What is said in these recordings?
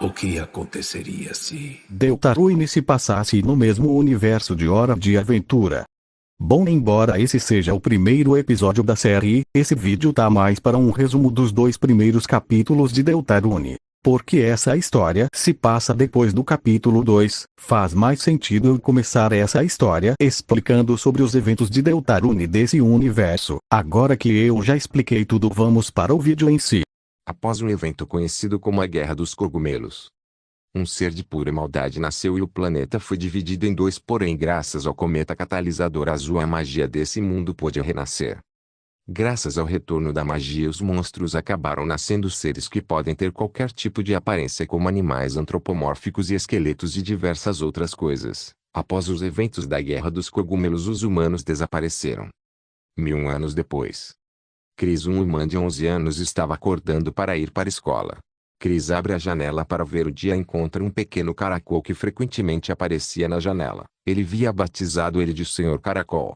O que aconteceria se Deltarune se passasse no mesmo universo de Hora de Aventura? Bom, embora esse seja o primeiro episódio da série, esse vídeo tá mais para um resumo dos 2 primeiros capítulos de Deltarune. Porque essa história se passa depois do capítulo 2, faz mais sentido eu começar essa história explicando sobre os eventos de Deltarune desse universo. Agora que eu já expliquei tudo, vamos para o vídeo em si. Após um evento conhecido como a Guerra dos Cogumelos, um ser de pura maldade nasceu e o planeta foi dividido em 2, porém graças ao cometa catalisador azul a magia desse mundo pôde renascer. Graças ao retorno da magia, os monstros acabaram nascendo seres que podem ter qualquer tipo de aparência, como animais antropomórficos e esqueletos de diversas outras coisas. Após os eventos da Guerra dos Cogumelos, os humanos desapareceram. 1000 anos depois, Chris, um humano de 11 anos, estava acordando para ir para a escola. Chris abre a janela para ver o dia e encontra um pequeno caracol que frequentemente aparecia na janela. Ele havia batizado ele de Senhor Caracol.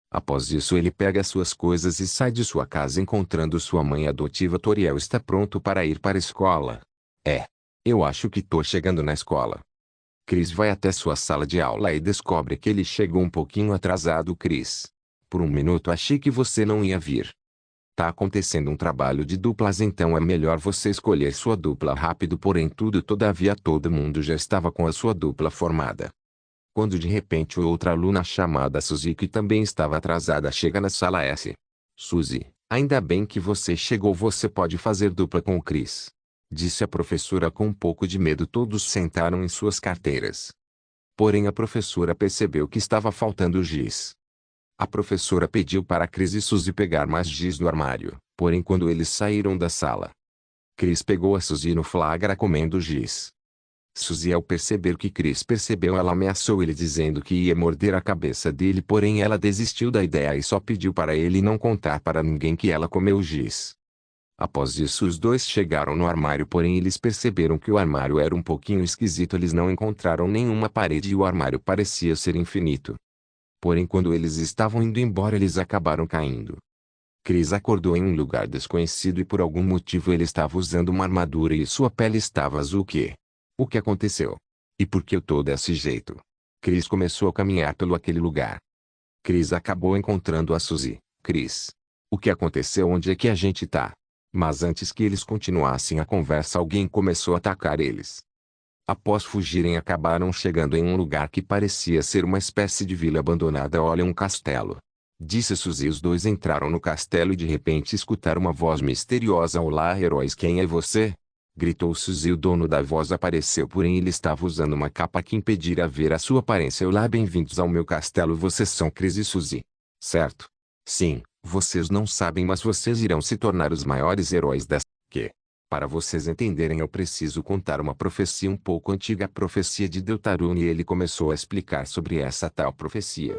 Após isso, ele pega suas coisas e sai de sua casa, encontrando sua mãe adotiva. Toriel está pronto para ir para a escola. Eu acho que tô chegando na escola. Chris vai até sua sala de aula e descobre que ele chegou um pouquinho atrasado. Chris, por um minuto achei que você não ia vir. Tá acontecendo um trabalho de duplas, então é melhor você escolher sua dupla rápido. Porém, todavia todo mundo já estava com a sua dupla formada. Quando de repente outra aluna chamada Suzy, que também estava atrasada, chega na sala S. Suzy, ainda bem que você chegou, você pode fazer dupla com o Chris, disse a professora com um pouco de medo. Todos sentaram em suas carteiras. Porém a professora percebeu que estava faltando giz. A professora pediu para Chris e Suzy pegar mais giz no armário, porém quando eles saíram da sala, Chris pegou a Suzy no flagra comendo giz. Suzy, ao perceber que Chris percebeu, ela ameaçou ele dizendo que ia morder a cabeça dele, porém ela desistiu da ideia e só pediu para ele não contar para ninguém que ela comeu giz. Após isso, os dois chegaram no armário, porém eles perceberam que o armário era um pouquinho esquisito. Eles não encontraram nenhuma parede e o armário parecia ser infinito. Porém, quando eles estavam indo embora, eles acabaram caindo. Chris acordou em um lugar desconhecido e por algum motivo ele estava usando uma armadura e sua pele estava azul. O que aconteceu? E por que eu tô desse jeito? Chris começou a caminhar pelo aquele lugar. Chris acabou encontrando a Suzy. Chris, o que aconteceu? Onde é que a gente tá? Mas antes que eles continuassem a conversa, alguém começou a atacar eles. Após fugirem, acabaram chegando em um lugar que parecia ser uma espécie de vila abandonada. Olha, um castelo, disse Suzy. Os dois entraram no castelo e de repente escutaram uma voz misteriosa. Olá, heróis, quem é você? Gritou Suzy. O dono da voz apareceu, porém ele estava usando uma capa que impedia ver a sua aparência. Olá, bem-vindos ao meu castelo. Vocês são Chris e Suzy, certo? Sim, vocês não sabem, mas vocês irão se tornar os maiores heróis dessa. Para vocês entenderem, eu preciso contar uma profecia um pouco antiga, a profecia de Deltarune. E ele começou a explicar sobre essa tal profecia.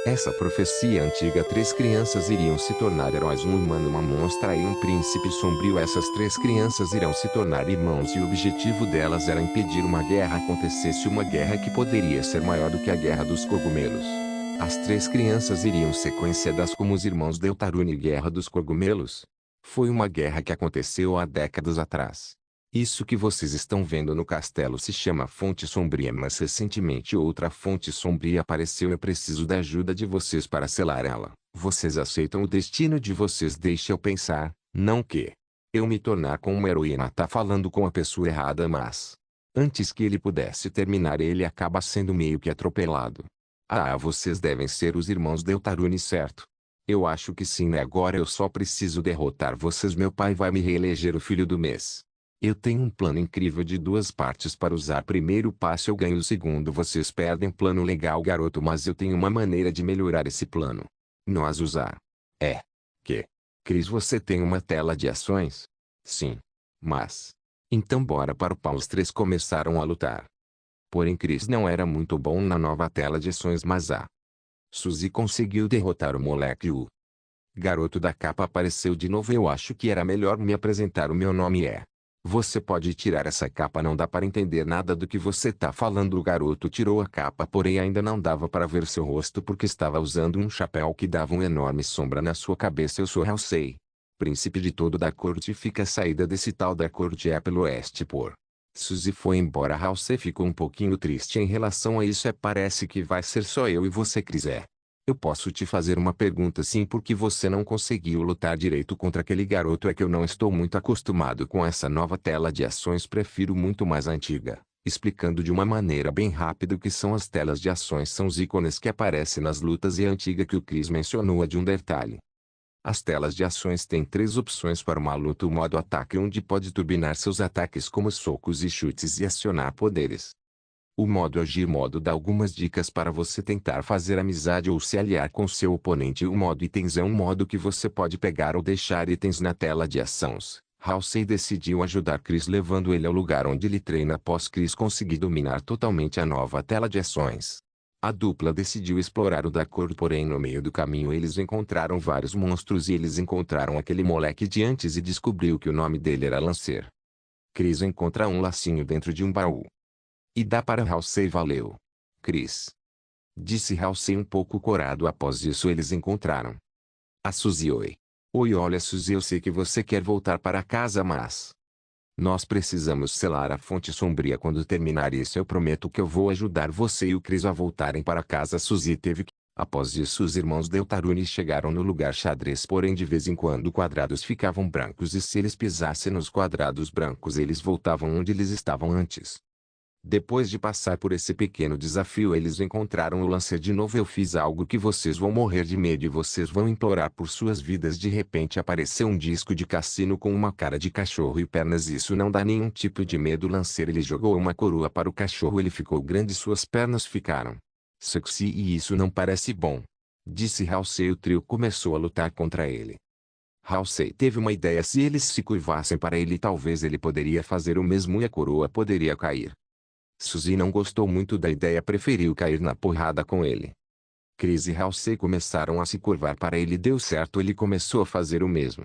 Essa profecia antiga: 3 crianças iriam se tornar heróis, um humano, uma monstra e um príncipe sombrio. Essas 3 crianças irão se tornar irmãos e o objetivo delas era impedir uma guerra acontecesse, uma guerra que poderia ser maior do que a Guerra dos Cogumelos. As 3 crianças iriam ser conhecidas como os irmãos Deltarune. Guerra dos Cogumelos foi uma guerra que aconteceu há décadas atrás. Isso que vocês estão vendo no castelo se chama Fonte Sombria, mas recentemente outra fonte sombria apareceu. Eu preciso da ajuda de vocês para selar ela. Vocês aceitam o destino de vocês? Deixa eu pensar. Não que eu me tornar com uma heroína. Tá falando com a pessoa errada, mas antes que ele pudesse terminar, ele acaba sendo meio que atropelado. Vocês devem ser os irmãos Deltarune, certo? Eu acho que sim, né? Agora eu só preciso derrotar vocês. Meu pai vai me reeleger o filho do mês. Eu tenho um plano incrível de 2 partes para usar. Primeiro passo, eu ganho. O segundo, vocês perdem. Plano legal, garoto, mas eu tenho uma maneira de melhorar esse plano. Nós usar. Chris, você tem uma tela de ações? Sim. Mas então bora para o pau. Os 3 começaram a lutar. Porém Chris não era muito bom na nova tela de ações, mas a Suzy conseguiu derrotar o moleque. O garoto da capa apareceu de novo. Eu acho que era melhor me apresentar. O meu nome é... Você pode tirar essa capa, não dá para entender nada do que você tá falando. O garoto tirou a capa, porém ainda não dava para ver seu rosto porque estava usando um chapéu que dava uma enorme sombra na sua cabeça. Eu sou Halsey, príncipe de todo da corte. Fica a saída desse tal da corte é pelo oeste por Suzy foi embora. Halsey ficou um pouquinho triste em relação a isso. Parece que vai ser só eu e você, Chris. Eu posso te fazer uma pergunta? Sim, porque você não conseguiu lutar direito contra aquele garoto. É que eu não estou muito acostumado com essa nova tela de ações, prefiro muito mais a antiga. Explicando de uma maneira bem rápida o que são as telas de ações, são os ícones que aparecem nas lutas, e a antiga que o Chris mencionou é de um detalhe. As telas de ações têm 3 opções para uma luta: o modo ataque, onde pode turbinar seus ataques como socos e chutes e acionar poderes. O modo agir, modo dá algumas dicas para você tentar fazer amizade ou se aliar com seu oponente. O modo itens é um modo que você pode pegar ou deixar itens na tela de ações. Halsey decidiu ajudar Chris, levando ele ao lugar onde ele treina após Chris conseguir dominar totalmente a nova tela de ações. A dupla decidiu explorar o Dakor, porém no meio do caminho eles encontraram vários monstros e eles encontraram aquele moleque de antes e descobriu que o nome dele era Lancer. Chris encontra um lacinho dentro de um baú. E dá para Halsey. Valeu, Chris, disse Halsey um pouco corado. Após isso eles encontraram a Suzy. Oi. Oi, olha Suzy, eu sei que você quer voltar para casa, mas nós precisamos selar a fonte sombria. Quando terminar isso eu prometo que eu vou ajudar você e o Chris a voltarem para casa. Suzy teve que... Após isso os irmãos Deltarune chegaram no lugar xadrez, porém de vez em quando quadrados ficavam brancos e se eles pisassem nos quadrados brancos eles voltavam onde eles estavam antes. Depois de passar por esse pequeno desafio eles encontraram o Lancer de novo. Eu fiz algo que vocês vão morrer de medo e vocês vão implorar por suas vidas. De repente apareceu um disco de cassino com uma cara de cachorro e pernas. Isso não dá nenhum tipo de medo. Lancer, ele jogou uma coroa para o cachorro. Ele ficou grande e suas pernas ficaram sexy e isso não parece bom, disse Halsey. O trio começou a lutar contra ele. Halsey teve uma ideia: se eles se curvassem para ele talvez ele poderia fazer o mesmo e a coroa poderia cair. Suzy não gostou muito da ideia, preferiu cair na porrada com ele. Chris e Halsey começaram a se curvar para ele. Deu certo, ele começou a fazer o mesmo.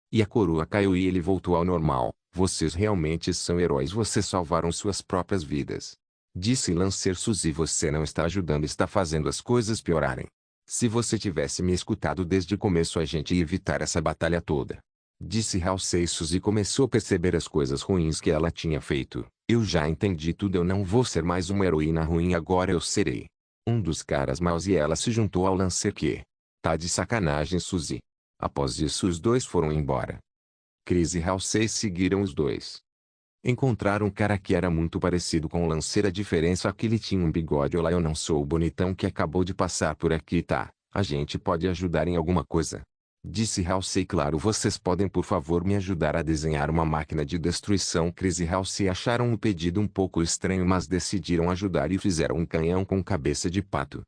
E a coroa caiu e ele voltou ao normal. Vocês realmente são heróis, vocês salvaram suas próprias vidas, disse Lancer. Suzy, você não está ajudando, está fazendo as coisas piorarem. Se você tivesse me escutado desde o começo a gente ia evitar essa batalha toda, disse Halsey. Suzy começou a perceber as coisas ruins que ela tinha feito. Eu já entendi tudo, eu não vou ser mais uma heroína ruim, agora eu serei um dos caras maus. E ela se juntou ao Lancer. Que tá de sacanagem, Suzy. Após isso os dois foram embora. Chris e Halsey seguiram os dois. Encontraram um cara que era muito parecido com o Lancer, a diferença é que ele tinha um bigode. Olá, eu não sou o bonitão que acabou de passar por aqui, tá? A gente pode ajudar em alguma coisa, disse Halsey. Claro, vocês podem por favor me ajudar a desenhar uma máquina de destruição. Chris e Halsey acharam o pedido um pouco estranho, mas decidiram ajudar e fizeram um canhão com cabeça de pato.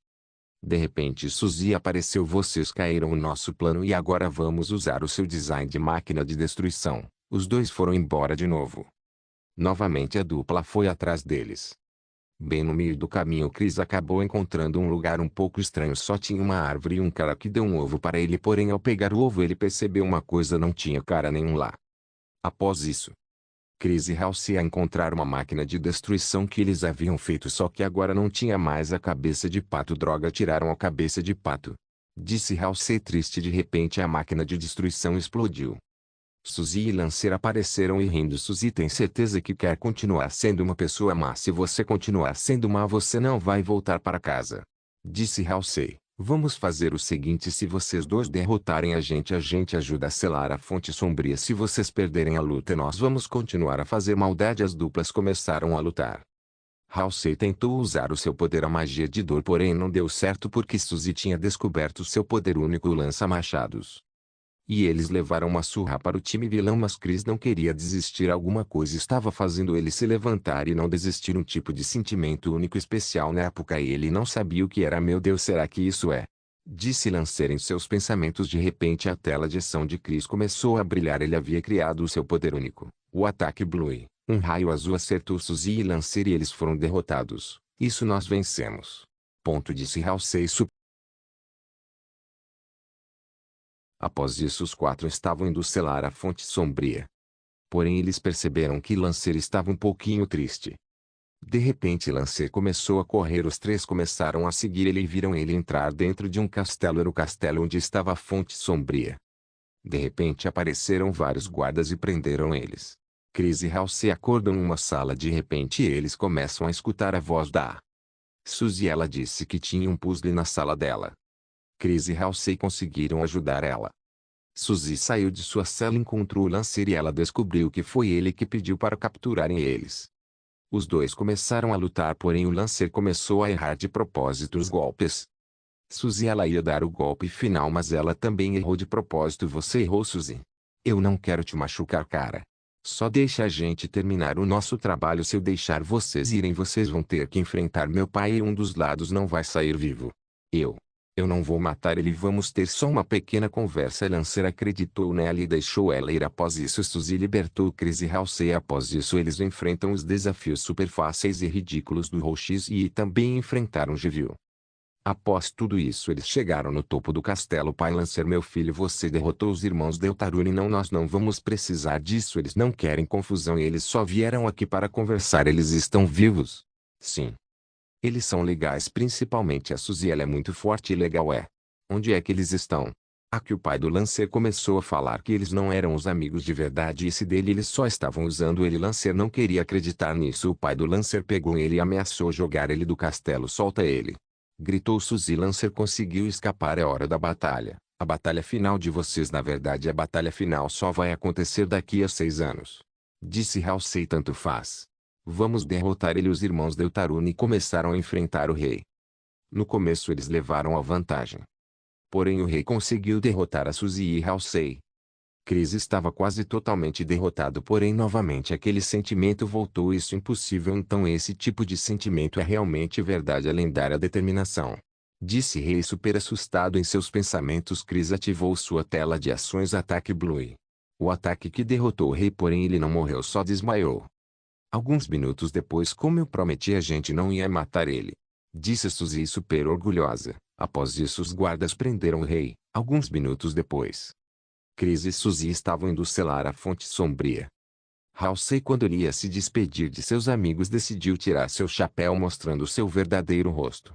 De repente Suzy apareceu. Vocês caíram no nosso plano e agora vamos usar o seu design de máquina de destruição. Os dois foram embora de novo. Novamente a dupla foi atrás deles. Bem no meio do caminho Chris acabou encontrando um lugar um pouco estranho. Só tinha uma árvore e um cara que deu um ovo para ele, porém ao pegar o ovo ele percebeu uma coisa: não tinha cara nenhum lá. Após isso, Chris e Halsey encontraram uma máquina de destruição que eles haviam feito, só que agora não tinha mais a cabeça de pato. Droga, tiraram a cabeça de pato, disse Halsey triste. De repente a máquina de destruição explodiu. Suzy e Lancer apareceram e rindo. Suzy, tem certeza que quer continuar sendo uma pessoa má? Se você continuar sendo má você não vai voltar para casa, disse Halsey. Vamos fazer o seguinte: se vocês dois derrotarem a gente ajuda a selar a fonte sombria. Se vocês perderem a luta nós vamos continuar a fazer maldade. As duplas começaram a lutar. Halsey tentou usar o seu poder, a magia de dor, porém não deu certo porque Suzy tinha descoberto seu poder único, o lança-machados. E eles levaram uma surra para o time vilão, mas Chris não queria desistir. Alguma coisa estava fazendo ele se levantar e não desistir, um tipo de sentimento único especial na época e ele não sabia o que era. Meu Deus, será que isso é? Disse Lancer em seus pensamentos. De repente a tela de ação de Chris começou a brilhar. Ele havia criado o seu poder único, o ataque Blue. Um raio azul acertou Suzy e Lancer e eles foram derrotados. Isso, nós vencemos, disse Halsey. Após isso os quatro estavam indo selar a fonte sombria. Porém eles perceberam que Lancer estava um pouquinho triste. De repente Lancer começou a correr. Os três começaram a seguir ele e viram ele entrar dentro de um castelo. Era o castelo onde estava a fonte sombria. De repente apareceram vários guardas e prenderam eles. Chris e Halsey acordam em uma sala. De repente eles começam a escutar a voz da Suzy. Ela disse que tinha um puzzle na sala dela. Chris e Halsey conseguiram ajudar ela. Suzy saiu de sua cela e encontrou o Lancer e ela descobriu que foi ele que pediu para capturarem eles. Os dois começaram a lutar, porém o Lancer começou a errar de propósito os golpes. Suzy, ela ia dar o golpe final, mas ela também errou de propósito. Você errou, Suzy. Eu não quero te machucar, cara. Só deixa a gente terminar o nosso trabalho. Se eu deixar vocês irem, vocês vão ter que enfrentar meu pai e um dos lados não vai sair vivo. Eu não vou matar ele. Vamos ter só uma pequena conversa. Lancer acreditou nela e deixou ela ir. Após isso, Suzy libertou Chris e Halsey. Após isso, eles enfrentam os desafios super fáceis e ridículos do Roxis e também enfrentaram Givil. Após tudo isso, eles chegaram no topo do castelo. Pai Lancer, meu filho, você derrotou os irmãos Deltarune. Não, nós não vamos precisar disso. Eles não querem confusão e eles só vieram aqui para conversar. Eles estão vivos? Sim. Eles são legais, principalmente a Suzy. Ela é muito forte e legal. Onde é que eles estão? Aqui o pai do Lancer começou a falar que eles não eram os amigos de verdade. Esse dele, eles só estavam usando ele. Lancer não queria acreditar nisso. O pai do Lancer pegou ele e ameaçou jogar ele do castelo. Solta ele! Gritou Suzy. Lancer conseguiu escapar. É hora da batalha. A batalha final de vocês. Na verdade, a batalha final só vai acontecer daqui a 6 anos. Disse Halsey. Tanto faz. Vamos derrotar ele. Os irmãos Deltarune começaram a enfrentar o rei. No começo eles levaram a vantagem. Porém o rei conseguiu derrotar a Suzy e Halsey. Chris estava quase totalmente derrotado, porém novamente aquele sentimento voltou. Isso impossível. Então esse tipo de sentimento é realmente verdade. A lendária determinação. Disse Rei super assustado em seus pensamentos. Chris ativou sua tela de ações. Ataque Blue. O ataque que derrotou o rei, porém ele não morreu, só desmaiou. Alguns minutos depois, como eu prometi, a gente não ia matar ele. Disse Suzy super orgulhosa. Após isso os guardas prenderam o rei. Alguns minutos depois, Chris e Suzy estavam indo selar a Fonte Sombria. Halsey, quando ele ia se despedir de seus amigos, decidiu tirar seu chapéu mostrando seu verdadeiro rosto.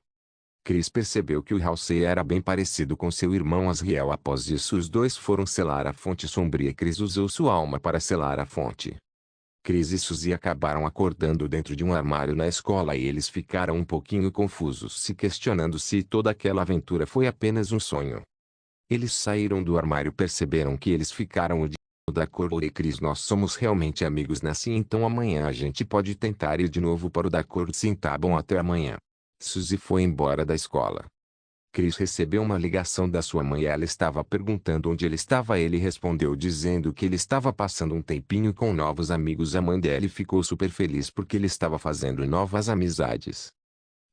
Chris percebeu que o Halsey era bem parecido com seu irmão Asriel. Após isso os dois foram selar a Fonte Sombria. Chris usou sua alma para selar a fonte. Chris e Suzy acabaram acordando dentro de um armário na escola e eles ficaram um pouquinho confusos, se questionando se toda aquela aventura foi apenas um sonho. Eles saíram do armário, perceberam que eles ficaram o dia da cor. E Chris, nós somos realmente amigos, né? Sim, então amanhã a gente pode tentar ir de novo para o da cor. Sim, tá bom, até amanhã. Suzy foi embora da escola. Chris recebeu uma ligação da sua mãe e ela estava perguntando onde ele estava. Ele respondeu dizendo que ele estava passando um tempinho com novos amigos. A mãe dele ficou super feliz porque ele estava fazendo novas amizades.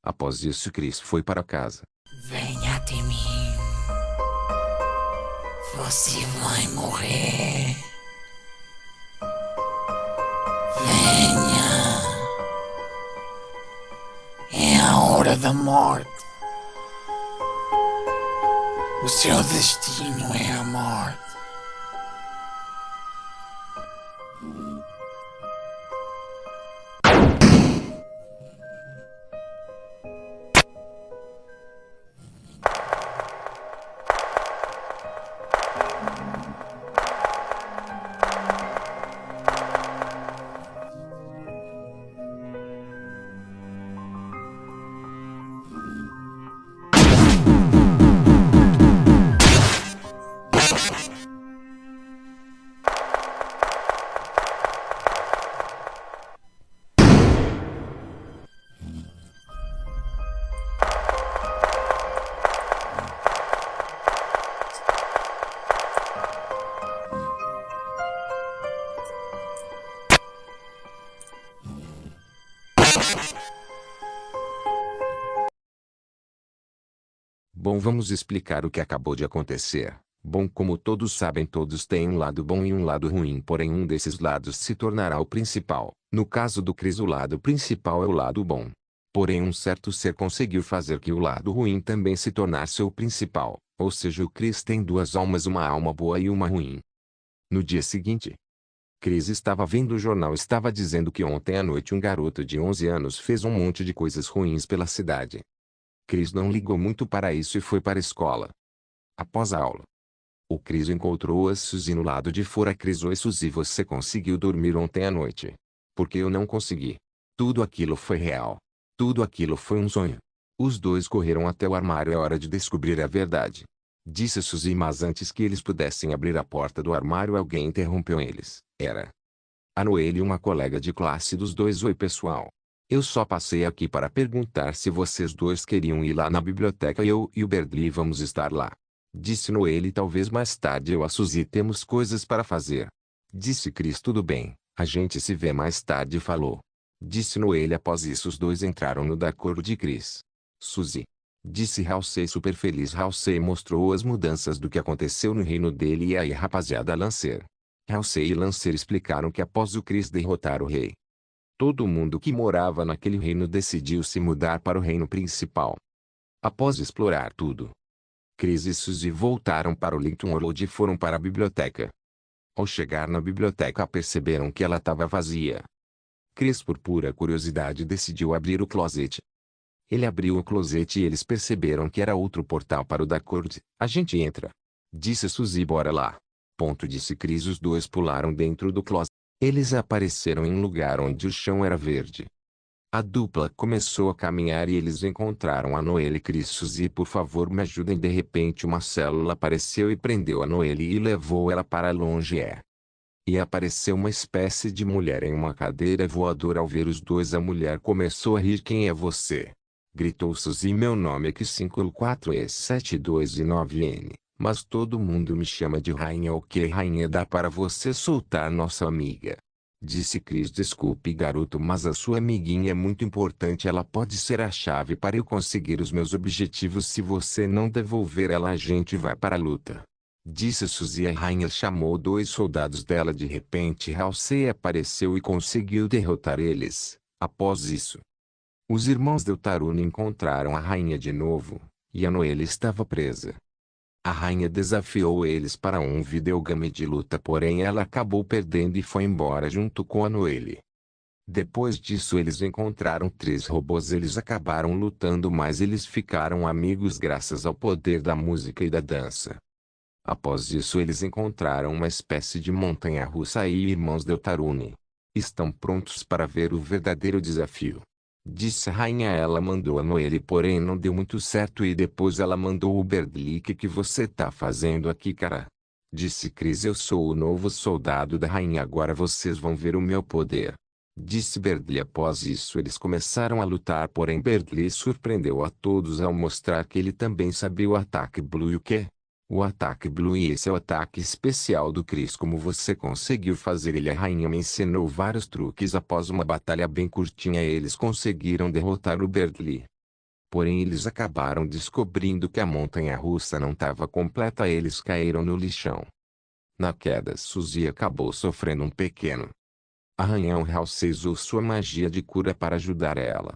Após isso, Chris foi para casa. Venha até mim. Você vai morrer. Venha. É a hora da morte. O seu destino é a morte. Bom, vamos explicar o que acabou de acontecer. Bom, como todos sabem, todos têm um lado bom e um lado ruim, porém um desses lados se tornará o principal. No caso do Chris, o lado principal é o lado bom. Porém um certo ser conseguiu fazer que o lado ruim também se tornasse o principal, ou seja, o Chris tem duas almas, uma alma boa e uma ruim. No dia seguinte, Chris estava vendo o jornal, estava dizendo que ontem à noite um garoto de 11 anos fez um monte de coisas ruins pela cidade. Chris não ligou muito para isso e foi para a escola. Após a aula, O Chris encontrou a Suzy no lado de fora. Chris: oi Suzy, você conseguiu dormir ontem à noite? Porque eu não consegui. Tudo aquilo foi real. Tudo aquilo foi um sonho. Os dois correram até o armário. É hora de descobrir a verdade, disse Suzy, mas antes que eles pudessem abrir a porta do armário, alguém interrompeu eles. Era a Noelle, uma colega de classe dos dois. Oi pessoal. Eu só passei aqui para perguntar se vocês dois queriam ir lá na biblioteca. Eu e o Berdly vamos estar lá, disse Noelle. Talvez mais tarde eu e a Suzy temos coisas para fazer, disse Chris. Tudo bem, a gente se vê mais tarde, falou, disse Noelle. Após isso os dois entraram no da cor de Chris. Suzy, disse Halsey, super feliz. Halsey mostrou as mudanças do que aconteceu no reino dele. E aí rapaziada, Lancer. Halsey e Lancer explicaram que após o Chris derrotar o rei, todo mundo que morava naquele reino decidiu se mudar para o reino principal. Após explorar tudo, Chris e Suzy voltaram para o Linton World e foram para a biblioteca. Ao chegar na biblioteca perceberam que ela estava vazia. Chris, por pura curiosidade, decidiu abrir o closet. Ele abriu o closet e eles perceberam que era outro portal para o da corte. A gente entra, disse Suzy. Bora lá, disse Chris. Os dois pularam dentro do closet. Eles apareceram em um lugar onde o chão era verde. A dupla começou a caminhar e eles encontraram a Noelle. Chris: Suzy, por favor me ajudem. De repente uma célula apareceu e prendeu a Noelle e levou ela para longe. E apareceu uma espécie de mulher em uma cadeira voadora. Ao ver os dois, a mulher começou a rir. Quem é você? Gritou Suzy. Meu nome é Q5L4E72I9N, mas todo mundo me chama de Rainha. Ok Rainha, dá para você soltar nossa amiga, disse Chris. Desculpe garoto, mas a sua amiguinha é muito importante. Ela pode ser a chave para eu conseguir os meus objetivos. Se você não devolver ela, a gente vai para a luta, disse Suzy. A rainha chamou dois soldados dela. De repente Halsey apareceu e conseguiu derrotar eles. Após isso, os irmãos Deltarune encontraram a rainha de novo, e a Noelle estava presa. A rainha desafiou eles para um videogame de luta, porém ela acabou perdendo e foi embora junto com a Noelle. Depois disso eles encontraram 3 robôs. Eles acabaram lutando, mas eles ficaram amigos graças ao poder da música e da dança. Após isso eles encontraram uma espécie de montanha-russa. E irmãos Deltarune, estão prontos para ver o verdadeiro desafio, disse a rainha. Ela mandou a Noelle, porém não deu muito certo, e depois ela mandou o Berdly. Que você tá fazendo aqui, cara? Disse Chris. Eu sou o novo soldado da rainha. Agora vocês vão ver o meu poder, disse Berdly. Após isso eles começaram a lutar, porém Berdly surpreendeu a todos ao mostrar que ele também sabia o ataque Blue. E o quê? O ataque Blue? E esse é o ataque especial do Chris. Como você conseguiu fazer ele? A rainha me ensinou vários truques. Após uma batalha bem curtinha eles conseguiram derrotar o Berdly. Porém eles acabaram descobrindo que a montanha-russa não estava completa. Eles caíram no lixão. Na queda Suzy acabou sofrendo um pequeno arranhão. Halsey usou sua magia de cura para ajudar ela.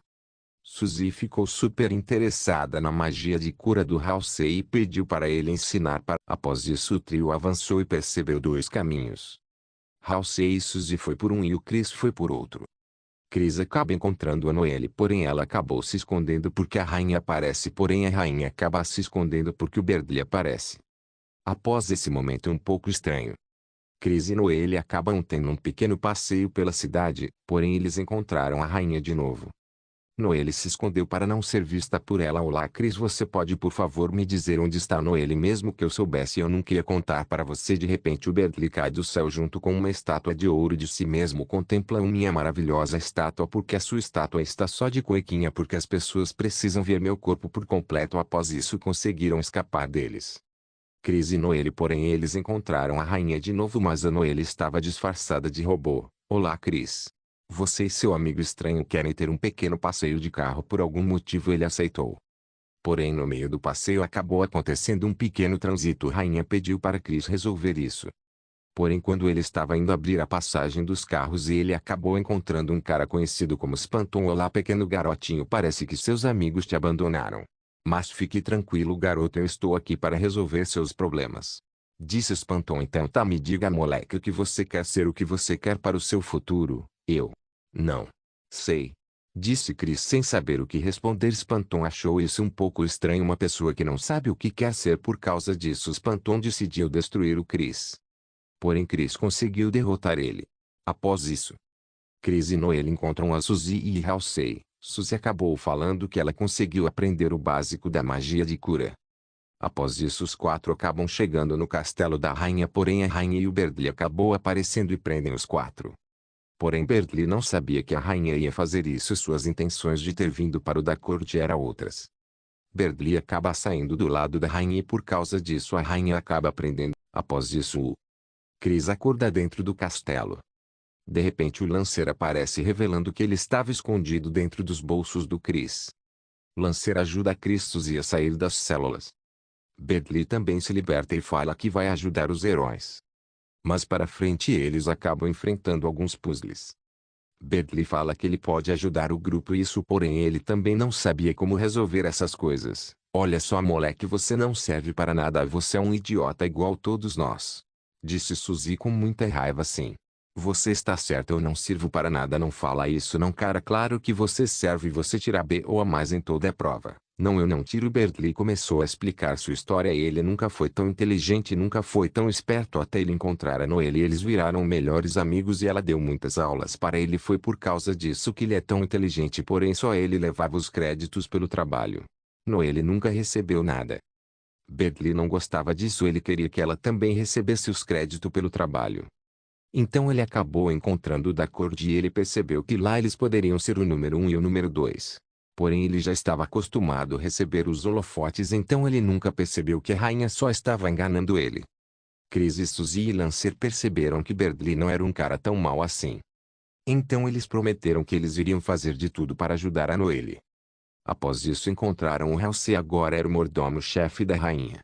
Suzy ficou super interessada na magia de cura do Halsey e pediu para ele ensinar para. Após isso o trio avançou e percebeu 2 caminhos. Halsey e Suzy foi por um e o Chris foi por outro. Chris acaba encontrando a Noelle, porém ela acabou se escondendo porque a rainha aparece, porém a rainha acaba se escondendo porque o Berdly aparece. Após esse momento um pouco estranho, Chris e Noelle acabam tendo um pequeno passeio pela cidade, porém eles encontraram a rainha de novo. Noelle se escondeu para não ser vista por ela. Olá Chris, você pode por favor me dizer onde está Noelle? Mesmo que eu soubesse eu nunca ia contar para você. De repente o Berdly cai do céu junto com uma estátua de ouro de si mesmo. Contempla minha maravilhosa estátua. Porque a sua estátua está só de cuequinha? Porque as pessoas precisam ver meu corpo por completo. Após isso conseguiram escapar deles. Chris e Noelle, porém eles encontraram a rainha de novo, mas a Noelle estava disfarçada de robô. Olá Chris. Você e seu amigo estranho querem ter um pequeno passeio de carro. Por algum motivo ele aceitou. Porém no meio do passeio acabou acontecendo um pequeno trânsito. A rainha pediu para Chris resolver isso. Porém quando ele estava indo abrir a passagem dos carros ele acabou encontrando um cara conhecido como Spanton. Olá pequeno garotinho, parece que seus amigos te abandonaram. Mas fique tranquilo garoto, eu estou aqui para resolver seus problemas, disse Spanton. Então tá, me diga moleque, o que você quer ser, o que você quer para o seu futuro? Eu não sei, Disse Chris sem saber o que responder. Spanton achou isso um pouco estranho, uma pessoa que não sabe o que quer ser. Por causa disso, Spanton decidiu destruir o Chris. Porém, Chris conseguiu derrotar ele. Após isso, Chris e Noelle encontram a Suzy e Halsey. Suzy acabou falando que ela conseguiu aprender o básico da magia de cura. Após isso, os quatro acabam chegando no castelo da rainha, porém a rainha e o Beardley acabou aparecendo e prendem os quatro. Porém, Beardley não sabia que a rainha ia fazer isso e suas intenções de ter vindo para o da corte eram outras. Beardley acaba saindo do lado da rainha e por causa disso a rainha acaba prendendo. Após isso, o Chris acorda dentro do castelo. De repente o Lancer aparece revelando que ele estava escondido dentro dos bolsos do Chris. Lancer ajuda a Chris e Suzy a sair das células. Beardley também se liberta e fala que vai ajudar os heróis. Mas para frente eles acabam enfrentando alguns puzzles. Beardley fala que ele pode ajudar o grupo e isso, porém ele também não sabia como resolver essas coisas. Olha só, moleque, você não serve para nada, você é um idiota igual todos nós. Disse Suzy com muita raiva. Sim. Você está certo, eu não sirvo para nada. Não fala isso não, cara, claro que você serve, você tira B ou a mais em toda a prova. Não, eu não tiro. Beardley começou a explicar sua história. Ele nunca foi tão inteligente, nunca foi tão esperto até ele encontrar a Noelle. Eles viraram melhores amigos e ela deu muitas aulas para ele. Foi por causa disso que ele é tão inteligente, porém só ele levava os créditos pelo trabalho. Noelle nunca recebeu nada. Beardley não gostava disso, ele queria que ela também recebesse os créditos pelo trabalho. Então ele acabou encontrando o da corte e ele percebeu que lá eles poderiam ser o número 1 e o número 2. Porém ele já estava acostumado a receber os holofotes, então ele nunca percebeu que a rainha só estava enganando ele. Chris e Suzy e Lancer perceberam que Beardley não era um cara tão mau assim. Então eles prometeram que eles iriam fazer de tudo para ajudar a Noelle. Após isso encontraram o Halsey, agora era o mordomo-chefe da rainha.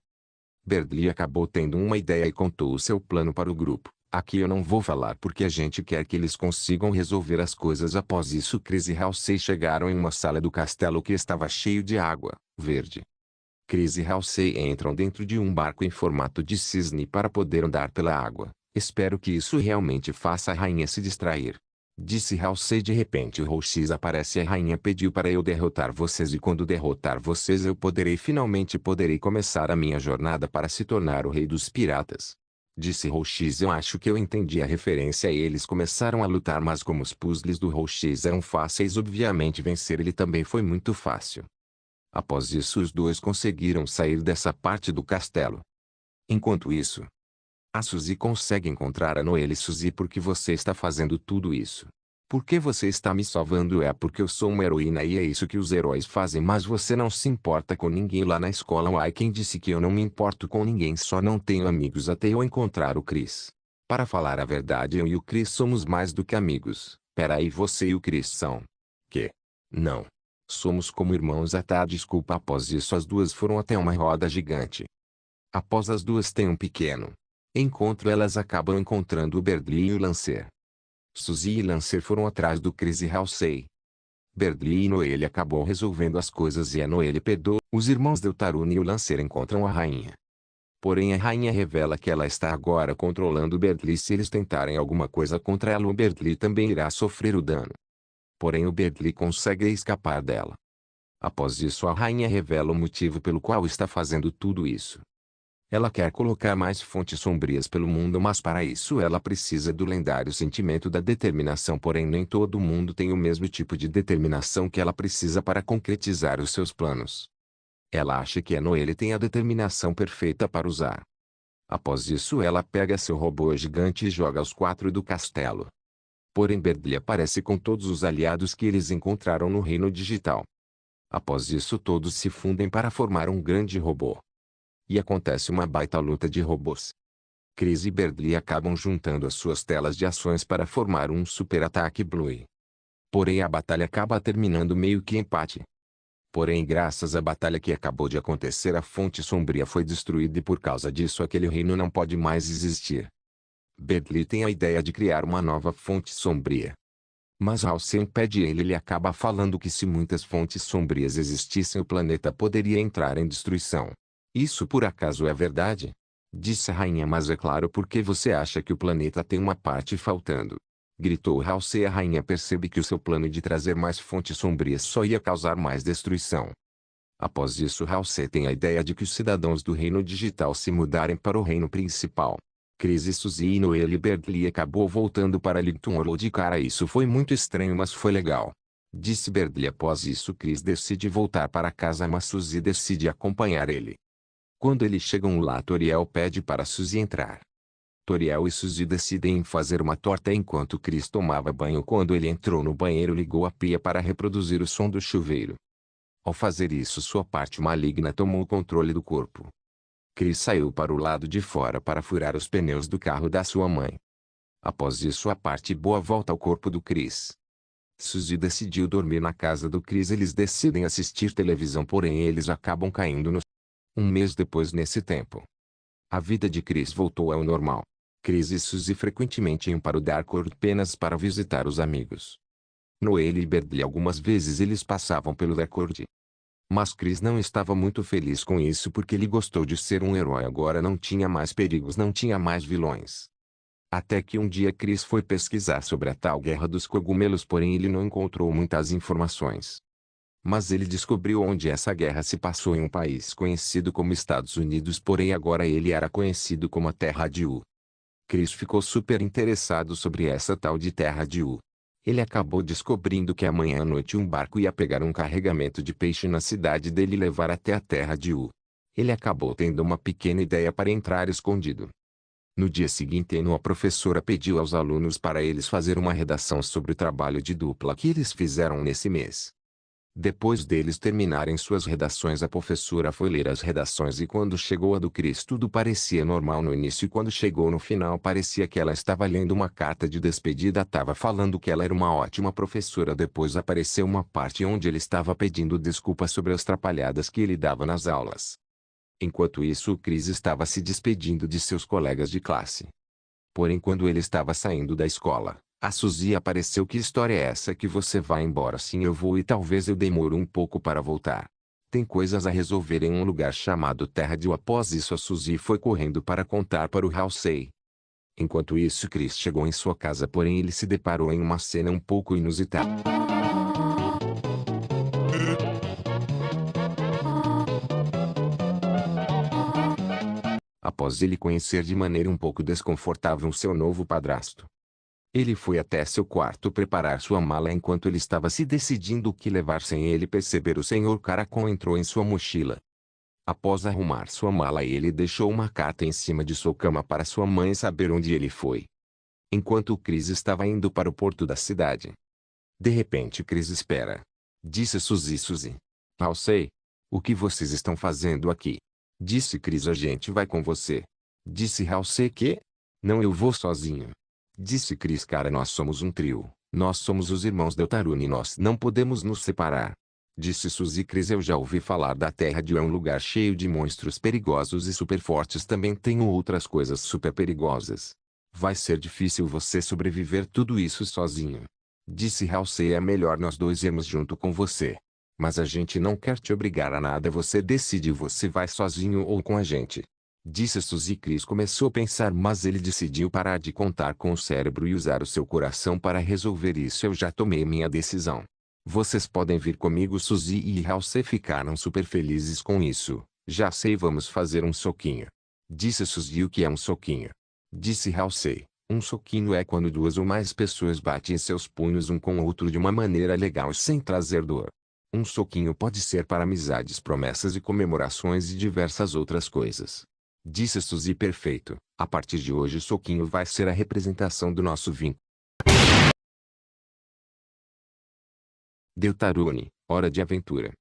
Beardley acabou tendo uma ideia e contou o seu plano para o grupo. Aqui eu não vou falar porque a gente quer que eles consigam resolver as coisas. Após isso, Chris e Halsey chegaram em uma sala do castelo que estava cheio de água verde. Chris e Halsey entram dentro de um barco em formato de cisne para poder andar pela água. Espero que isso realmente faça a rainha se distrair. Disse Halsey. De repente o Roxis aparece. A rainha pediu para eu derrotar vocês e quando derrotar vocês eu finalmente poderei começar a minha jornada para se tornar o rei dos piratas. Disse Roxis. Eu acho que eu entendi a referência. E eles começaram a lutar, mas como os puzzles do Roxis eram fáceis, obviamente vencer ele também foi muito fácil. Após isso os dois conseguiram sair dessa parte do castelo. Enquanto isso, a Suzy consegue encontrar a Noelle. Suzy, por que você está fazendo tudo isso? Por que você está me salvando? É porque eu sou uma heroína e é isso que os heróis fazem, mas você não se importa com ninguém lá na escola. Uai, quem disse que eu não me importo com ninguém? Só não tenho amigos até eu encontrar o Chris. Para falar a verdade, eu e o Chris somos mais do que amigos. Peraí, você e o Chris são? Que? Não. Somos como irmãos. Tá, desculpa. Após isso as duas foram até uma roda gigante. Após as duas têm um pequeno encontro, elas acabam encontrando o Beardley e o Lancer. Suzy e Lancer foram atrás do Chris e Halsey. Beardley e Noelle acabou resolvendo as coisas e a Noelle perdoou. Os irmãos Deltarune e o Lancer encontram a rainha. Porém a rainha revela que ela está agora controlando o Beardley. Se eles tentarem alguma coisa contra ela, o Beardley também irá sofrer o dano. Porém o Beardley consegue escapar dela. Após isso a rainha revela o motivo pelo qual está fazendo tudo isso. Ela quer colocar mais fontes sombrias pelo mundo, mas para isso ela precisa do lendário sentimento da determinação. Porém nem todo mundo tem o mesmo tipo de determinação que ela precisa para concretizar os seus planos. Ela acha que a Noelle tem a determinação perfeita para usar. Após isso ela pega seu robô gigante e joga os quatro do castelo. Porém Beardley aparece com todos os aliados que eles encontraram no reino digital. Após isso todos se fundem para formar um grande robô. E acontece uma baita luta de robôs. Chris e Beardley acabam juntando as suas telas de ações para formar um super ataque Blue. Porém a batalha acaba terminando meio que empate. Porém graças à batalha que acabou de acontecer, a fonte sombria foi destruída e por causa disso aquele reino não pode mais existir. Beardley tem a ideia de criar uma nova fonte sombria. Mas Halsey impede ele. Ele acaba falando que se muitas fontes sombrias existissem o planeta poderia entrar em destruição. Isso por acaso é verdade? Disse a rainha. Mas é claro, porque você acha que o planeta tem uma parte faltando. gritou Halsey. A rainha percebe que o seu plano de trazer mais fontes sombrias só ia causar mais destruição. Após isso, Halsey tem a ideia de que os cidadãos do reino digital se mudarem para o reino principal. Chris e Suzy e Noelle Berdly acabou voltando para Linton Road. Cara, isso foi muito estranho, mas foi legal, disse Berdly. Após isso, Chris decide voltar para casa, mas Suzy decide acompanhar ele. Quando eles chegam lá, Toriel pede para Suzy entrar. Toriel e Suzy decidem fazer uma torta enquanto Chris tomava banho. Quando ele entrou no banheiro, ligou a pia para reproduzir o som do chuveiro. Ao fazer isso, sua parte maligna tomou o controle do corpo. Chris saiu para o lado de fora para furar os pneus do carro da sua mãe. Após isso, a parte boa volta ao corpo do Chris. Suzy decidiu dormir na casa do Chris. Eles decidem assistir televisão, porém eles acabam caindo no... Um mês depois, nesse tempo, a vida de Chris voltou ao normal. Chris e Suzy frequentemente iam para o Darkwood apenas para visitar os amigos. Noelle e Berdly algumas vezes eles passavam pelo Darkwood. Mas Chris não estava muito feliz com isso porque ele gostou de ser um herói. Agora não tinha mais perigos, não tinha mais vilões. Até que um dia Chris foi pesquisar sobre a tal Guerra dos Cogumelos, porém ele não encontrou muitas informações. Mas ele descobriu onde essa guerra se passou, em um país conhecido como Estados Unidos, porém agora ele era conhecido como a Terra de U. Chris ficou super interessado sobre essa tal de Terra de U. Ele acabou descobrindo que amanhã à noite um barco ia pegar um carregamento de peixe na cidade dele e levar até a Terra de U. Ele acabou tendo uma pequena ideia para entrar escondido. No dia seguinte, a professora pediu aos alunos para eles fazer uma redação sobre o trabalho de dupla que eles fizeram nesse mês. Depois deles terminarem suas redações, a professora foi ler as redações e quando chegou a do Chris tudo parecia normal no início e quando chegou no final parecia que ela estava lendo uma carta de despedida. Estava falando que ela era uma ótima professora. Depois apareceu uma parte onde ele estava pedindo desculpas sobre as trapalhadas que ele dava nas aulas. Enquanto isso, o Chris estava se despedindo de seus colegas de classe. Porém, quando ele estava saindo da escola, a Suzy apareceu. Que história é essa que você vai embora? Sim, eu vou e talvez eu demore um pouco para voltar. Tem coisas a resolver em um lugar chamado Terra de U. Após isso, a Suzy foi correndo para contar para o Halsey. Enquanto isso, Chris chegou em sua casa, porém ele se deparou em uma cena um pouco inusitada. Após ele conhecer de maneira um pouco desconfortável seu novo padrasto, ele foi até seu quarto preparar sua mala. Enquanto ele estava se decidindo o que levar, sem ele perceber, o Sr. Caracol entrou em sua mochila. Após arrumar sua mala, ele deixou uma carta em cima de sua cama para sua mãe saber onde ele foi. Enquanto Chris estava indo para o porto da cidade. De repente, Chris espera, disse Suzy. Halsey, o que vocês estão fazendo aqui? Disse Chris. A gente vai com você. Disse Halsey. Que? Não, eu vou sozinho. Disse Chris. Cara, nós somos um trio. Nós somos os irmãos Deltarune e nós não podemos nos separar. Disse Suzy. Chris, eu já ouvi falar da Terra de U. É um lugar cheio de monstros perigosos e super fortes. Também tenho outras coisas super perigosas. Vai ser difícil você sobreviver tudo isso sozinho. Disse Halsey. É melhor nós dois irmos junto com você. Mas a gente não quer te obrigar a nada. Você decide, você vai sozinho ou com a gente. Disse Suzy. Chris começou a pensar, mas ele decidiu parar de contar com o cérebro e usar o seu coração para resolver isso. Eu já tomei minha decisão. Vocês podem vir comigo. Suzy e Halsey ficaram super felizes com isso. Já sei, vamos fazer um soquinho. Disse Suzy. O que é um soquinho? Disse Halsey. Um soquinho é quando duas ou mais pessoas batem seus punhos um com o outro de uma maneira legal e sem trazer dor. Um soquinho pode ser para amizades, promessas e comemorações e diversas outras coisas. Disse Suzy. Perfeito. A partir de hoje o soquinho vai ser a representação do nosso vínculo. Deltarune, hora de aventura.